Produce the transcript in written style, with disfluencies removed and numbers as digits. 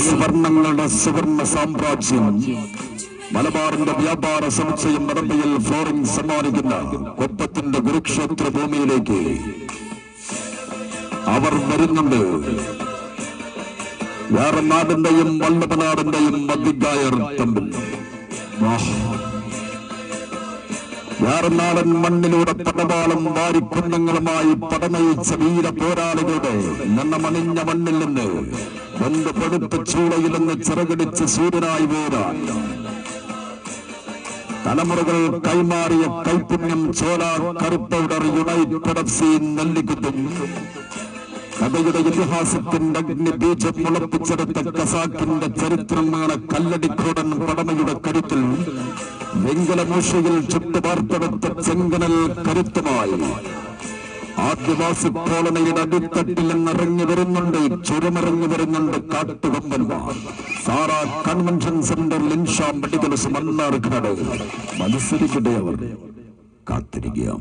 സ്വർണ്ണങ്ങളുടെ സുവർണ സാമ്രാജ്യം മലബാറിന്റെ വ്യാപാര സമുച്ചയം നടത്തിയിൽ ഫ്ലോറിംഗ് സമ്മാനിക്കുന്ന കൊപ്പത്തിന്റെ കുരുക്ഷേത്ര ഭൂമിയിലേക്ക് അവർ വരുന്നുണ്ട്. വേറെ നാടിന്റെയും വല്ലഭനാടിന്റെയും മതിഗായർ തമ്മിൽ വേറെ നാടൻ മണ്ണിലൂടെ പടവാളം വാരിക്കുന്നങ്ങളുമായി പടനയിച്ച വീര പോരാളികളുടെ നന്നമണിഞ്ഞ മണ്ണിൽ നിന്ന് രണ്ട് പടുത്ത ചൂളയിൽ നിന്ന് ചിറകടിച്ച് സൂര്യനായി വേരാൻ തലമുറകൾ കൈമാറിയ കൈപുണ്യം ചോല കറുപ്പൗഡർ യുണൈറ്റഡ് FC നെല്ലിക്കുത്തും കഥയുടെ ഇതിഹാസത്തിന്റെ അഗ്നിബീജം മുളപ്പിച്ചെടുത്ത കസാക്കിന്റെ ചരിത്രമാണ് കല്ലടിക്കോടൻ പടമയുടെ കരുത്തിൽ വെങ്കലമൂഷയിൽ ചുട്ടുപാർത്തെടുത്ത ചെങ്കനൽ കരുത്തുമായി ആദിവാസി കോളനിയുടെ അടിത്തട്ടിൽ നിന്നിറങ്ങി വരുന്നുണ്ട്, ചുരമിറങ്ങി വരുന്നുണ്ട് കാട്ടുകൊമ്പന്മാർ. Sara convention centre Linsha medicals Mannarkkad. മത്സരിക്കട്ടെ, അവർ കാത്തിരിക്കുക.